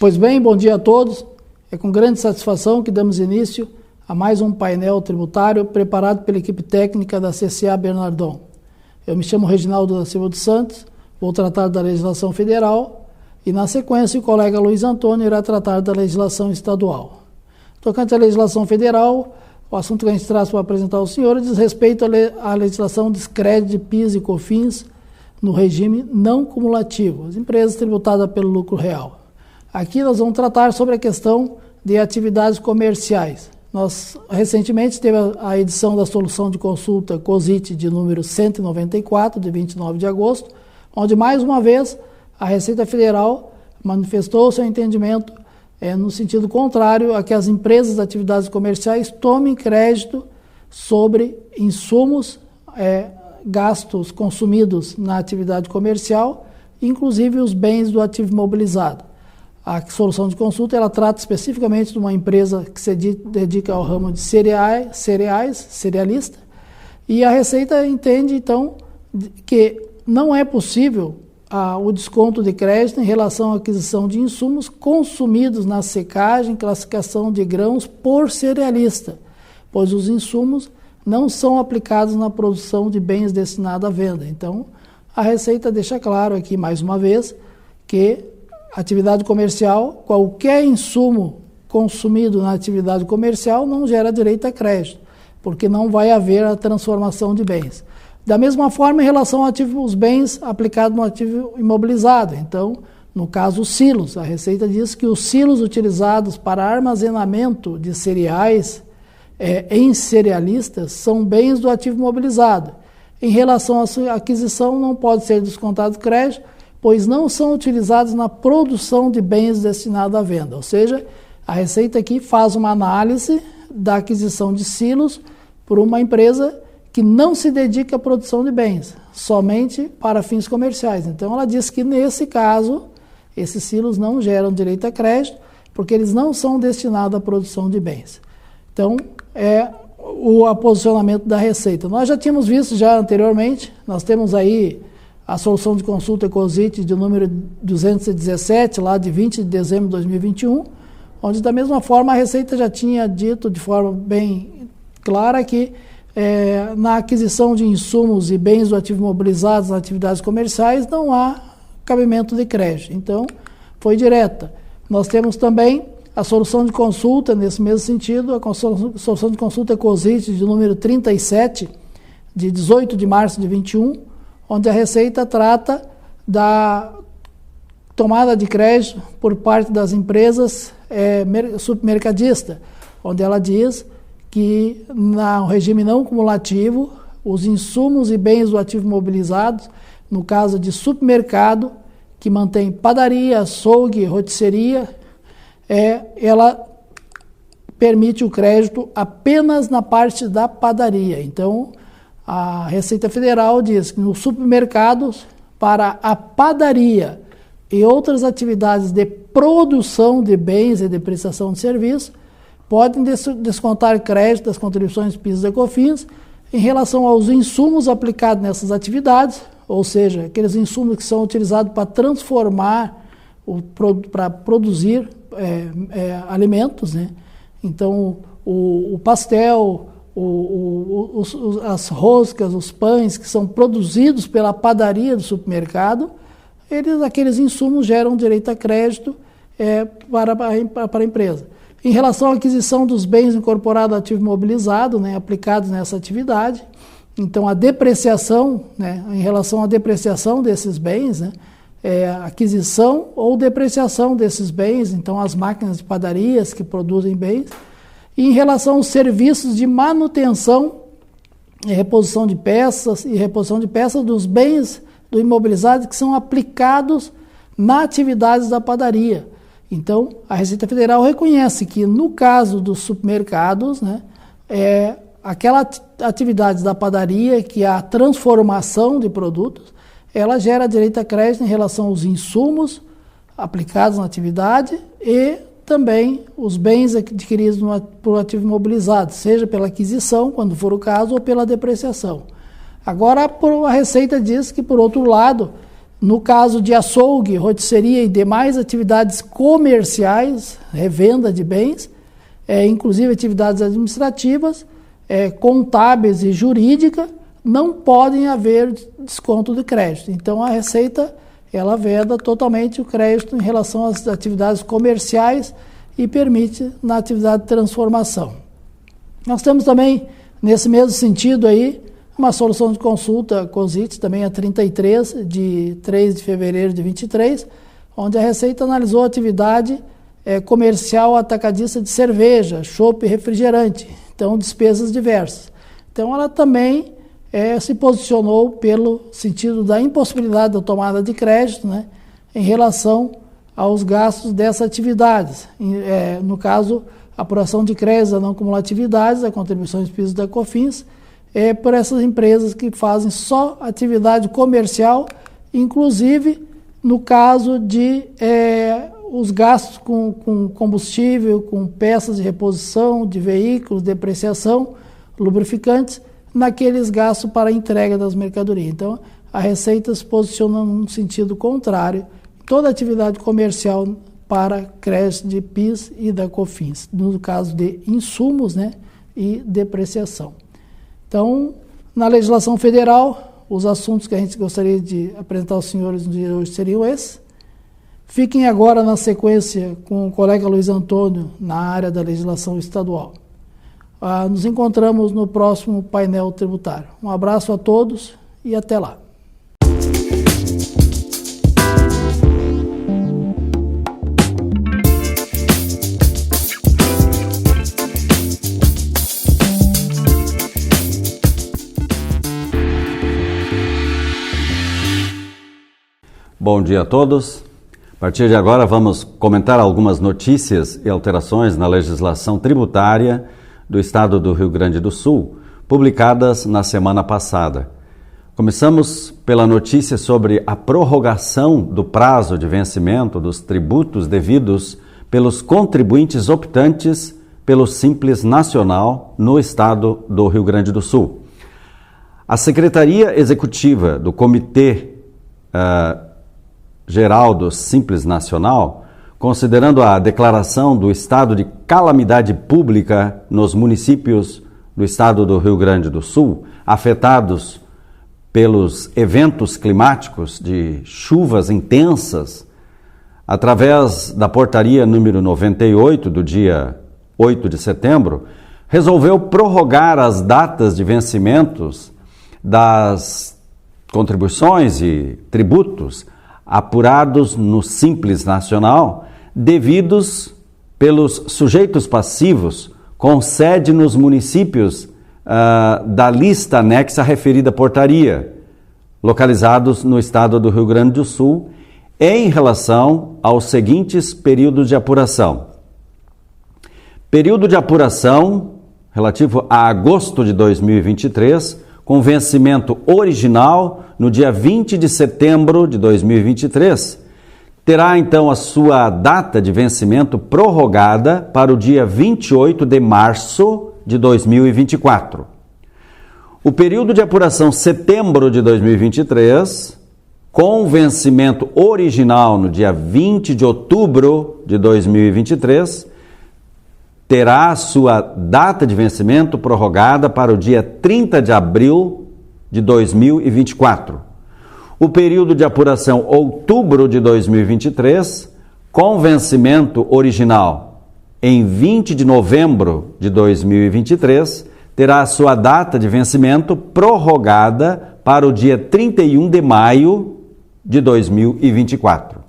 Pois bem, bom dia a todos. É com grande satisfação que damos início a mais um painel tributário preparado pela equipe técnica da CCA Bernardon. Eu me chamo Reginaldo da Silva dos Santos, vou tratar da legislação federal e, na sequência, o colega Luiz Antônio irá tratar da legislação estadual. Tocante à legislação federal, o assunto que a gente traz para apresentar ao senhor diz respeito à legislação de descrédito de PIS e COFINS no regime não cumulativo, as empresas tributadas pelo lucro real. Aqui nós vamos tratar sobre a questão de atividades comerciais. Nós recentemente teve a edição da solução de consulta COSIT de número 194, de 29 de agosto, onde mais uma vez a Receita Federal manifestou seu entendimento no sentido contrário a que as empresas de atividades comerciais tomem crédito sobre insumos, gastos consumidos na atividade comercial, inclusive os bens do ativo imobilizado. A solução de consulta ela trata especificamente de uma empresa que se dedica ao ramo de cerealista, e a Receita entende, então, que não é possível o desconto de crédito em relação à aquisição de insumos consumidos na secagem, classificação de grãos por cerealista, pois os insumos não são aplicados na produção de bens destinados à venda. Então, a Receita deixa claro aqui, mais uma vez, que atividade comercial, qualquer insumo consumido na atividade comercial não gera direito a crédito, porque não vai haver a transformação de bens. Da mesma forma, em relação aos bens aplicados no ativo imobilizado. Então, no caso, os silos. A Receita diz que os silos utilizados para armazenamento de cereais em cerealistas são bens do ativo imobilizado. Em relação à sua aquisição, não pode ser descontado crédito, pois não são utilizados na produção de bens destinados à venda. Ou seja, a Receita aqui faz uma análise da aquisição de silos por uma empresa que não se dedica à produção de bens, somente para fins comerciais. Então, ela diz que, nesse caso, esses silos não geram direito a crédito, porque eles não são destinados à produção de bens. Então, é o posicionamento da Receita. Nós já tínhamos visto já anteriormente, nós temos aí a solução de consulta COSIT de número 217, lá de 20 de dezembro de 2021, onde, da mesma forma, a Receita já tinha dito de forma bem clara que na aquisição de insumos e bens do ativo imobilizados nas atividades comerciais não há cabimento de crédito. Então, foi direta. Nós temos também a solução de consulta, nesse mesmo sentido, a solução de consulta COSIT de número 37, de 18 de março de 21, onde a Receita trata da tomada de crédito por parte das empresas submercadistas, onde ela diz que, no regime não cumulativo, os insumos e bens do ativo imobilizado, no caso de supermercado, que mantém padaria, açougue, rotisseria, ela permite o crédito apenas na parte da padaria. Então, a Receita Federal diz que nos supermercados, para a padaria e outras atividades de produção de bens e de prestação de serviço, podem descontar crédito das contribuições PIS e COFINS em relação aos insumos aplicados nessas atividades, ou seja, aqueles insumos que são utilizados para transformar, para produzir alimentos, né? Então, o pastel, as roscas, os pães que são produzidos pela padaria do supermercado, aqueles insumos geram direito a crédito para a empresa. Em relação à aquisição dos bens incorporados ao ativo imobilizado, né, aplicados nessa atividade, então a depreciação, né, em relação à depreciação desses bens, né, aquisição ou depreciação desses bens, então as máquinas de padarias que produzem bens, e em relação aos serviços de manutenção e reposição de peças dos bens do imobilizado que são aplicados na atividade da padaria. Então, a Receita Federal reconhece que, no caso dos supermercados, né, aquela atividade da padaria, que é a transformação de produtos, ela gera direito a crédito em relação aos insumos aplicados na atividade e também os bens adquiridos por ativo imobilizado, seja pela aquisição, quando for o caso, ou pela depreciação. Agora, a Receita diz que, por outro lado, No caso de açougue, rotisseria e demais atividades comerciais, revenda de bens, inclusive atividades administrativas, contábeis e jurídica, não podem haver desconto de crédito. Então a Receita ela veda totalmente o crédito em relação às atividades comerciais e permite na atividade de transformação. Nós temos também, nesse mesmo sentido aí, uma solução de consulta COSIT, também a 33, de 3 de fevereiro de 23, onde a Receita analisou a atividade comercial atacadista de cerveja, chopp e refrigerante, então despesas diversas. Então ela também se posicionou pelo sentido da impossibilidade da tomada de crédito, né, em relação aos gastos dessas atividades. No caso, apuração de créditos a não cumulatividades, a contribuições PIS da COFINS, por essas empresas que fazem só atividade comercial, inclusive no caso de os gastos com combustível, com peças de reposição de veículos, depreciação, lubrificantes, naqueles gastos para a entrega das mercadorias. Então, a Receita se posiciona num sentido contrário, toda atividade comercial para crédito de PIS e da COFINS, no caso de insumos, né, e depreciação. Então, na legislação federal, os assuntos que a gente gostaria de apresentar aos senhores no dia de hoje seriam esses. Fiquem agora na sequência com o colega Luiz Antônio na área da legislação estadual. Nos encontramos no próximo painel tributário. Um abraço a todos e até lá. Bom dia a todos. A partir de agora vamos comentar algumas notícias e alterações na legislação tributária do Estado do Rio Grande do Sul, publicadas na semana passada. Começamos pela notícia sobre a prorrogação do prazo de vencimento dos tributos devidos pelos contribuintes optantes pelo Simples Nacional no Estado do Rio Grande do Sul. A Secretaria Executiva do Comitê Geral do Simples Nacional, considerando a declaração do estado de calamidade pública nos municípios do estado do Rio Grande do Sul, afetados pelos eventos climáticos de chuvas intensas, através da portaria número 98 do dia 8 de setembro, resolveu prorrogar as datas de vencimentos das contribuições e tributos apurados no Simples Nacional, devidos pelos sujeitos passivos com sede nos municípios da lista anexa à referida portaria, localizados no estado do Rio Grande do Sul, em relação aos seguintes períodos de apuração. Período de apuração relativo a agosto de 2023, com vencimento original no dia 20 de setembro de 2023, terá então a sua data de vencimento prorrogada para o dia 28 de março de 2024. O período de apuração setembro de 2023, com vencimento original no dia 20 de outubro de 2023, terá a sua data de vencimento prorrogada para o dia 30 de abril de 2024. O período de apuração outubro de 2023, com vencimento original em 20 de novembro de 2023, terá a sua data de vencimento prorrogada para o dia 31 de maio de 2024.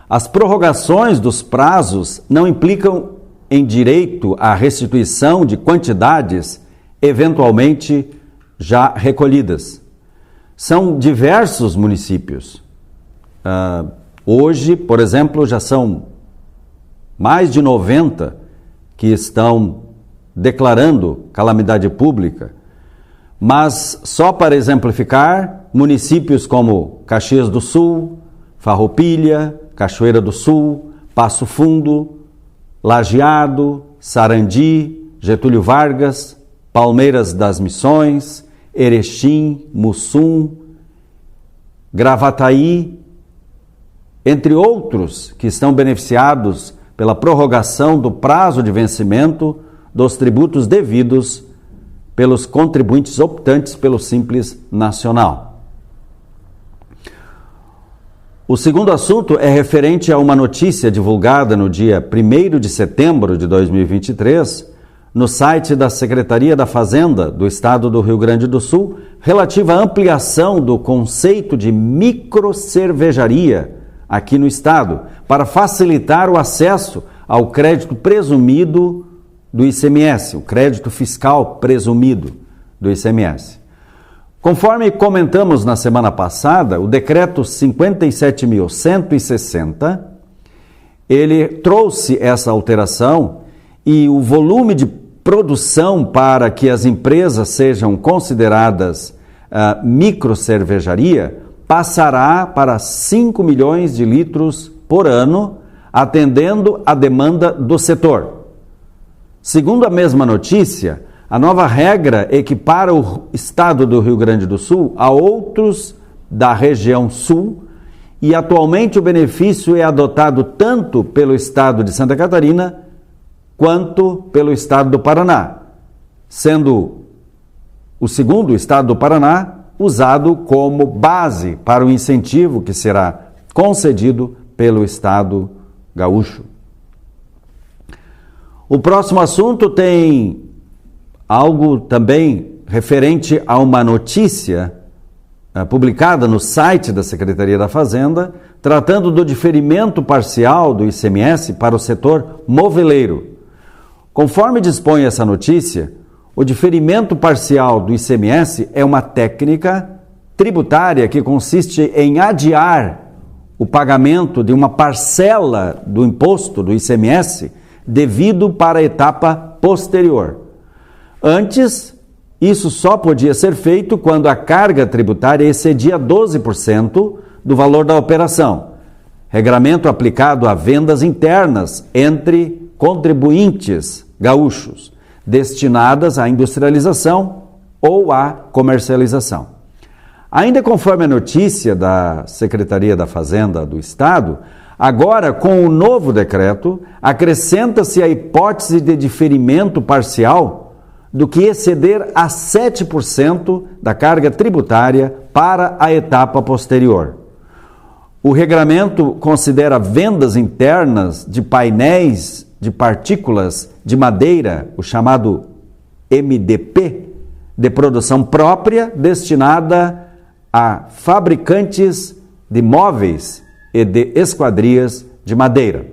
As prorrogações dos prazos não implicam em direito à restituição de quantidades eventualmente já recolhidas. São diversos municípios. Hoje, por exemplo, já são mais de 90 que estão declarando calamidade pública, mas só para exemplificar, municípios como Caxias do Sul, Farroupilha, Cachoeira do Sul, Passo Fundo, Lajeado, Sarandi, Getúlio Vargas, Palmeiras das Missões, Erechim, Mussum, Gravataí, entre outros que estão beneficiados pela prorrogação do prazo de vencimento dos tributos devidos pelos contribuintes optantes pelo Simples Nacional. O segundo assunto é referente a uma notícia divulgada no dia 1º de setembro de 2023 no site da Secretaria da Fazenda do Estado do Rio Grande do Sul, relativa à ampliação do conceito de microcervejaria aqui no Estado, para facilitar o acesso ao crédito presumido do ICMS, o crédito fiscal presumido do ICMS. Conforme comentamos na semana passada, o decreto 57.160, ele trouxe essa alteração e o volume de produção para que as empresas sejam consideradas microcervejaria passará para 5 milhões de litros por ano, atendendo à demanda do setor. Segundo a mesma notícia, a nova regra equipara o Estado do Rio Grande do Sul a outros da região sul e atualmente o benefício é adotado tanto pelo Estado de Santa Catarina quanto pelo Estado do Paraná, sendo o segundo Estado do Paraná usado como base para o incentivo que será concedido pelo Estado gaúcho. O próximo assunto tem algo também referente a uma notícia publicada no site da Secretaria da Fazenda, tratando do diferimento parcial do ICMS para o setor moveleiro. Conforme dispõe essa notícia, o diferimento parcial do ICMS é uma técnica tributária que consiste em adiar o pagamento de uma parcela do imposto do ICMS devido para a etapa posterior. Antes, isso só podia ser feito quando a carga tributária excedia 12% do valor da operação, regramento aplicado a vendas internas entre contribuintes gaúchos, destinadas à industrialização ou à comercialização. Ainda conforme a notícia da Secretaria da Fazenda do Estado, agora com o novo decreto, acrescenta-se a hipótese de diferimento parcial do que exceder a 7% da carga tributária para a etapa posterior. O regramento considera vendas internas de painéis de partículas de madeira, o chamado MDP, de produção própria, destinada a fabricantes de móveis e de esquadrias de madeira.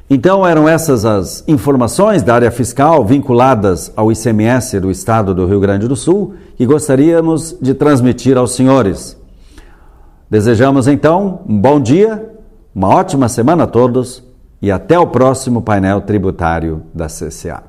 Então, eram essas as informações da área fiscal vinculadas ao ICMS do Estado do Rio Grande do Sul que gostaríamos de transmitir aos senhores. Desejamos, então, um bom dia, uma ótima semana a todos e até o próximo painel tributário da CCA.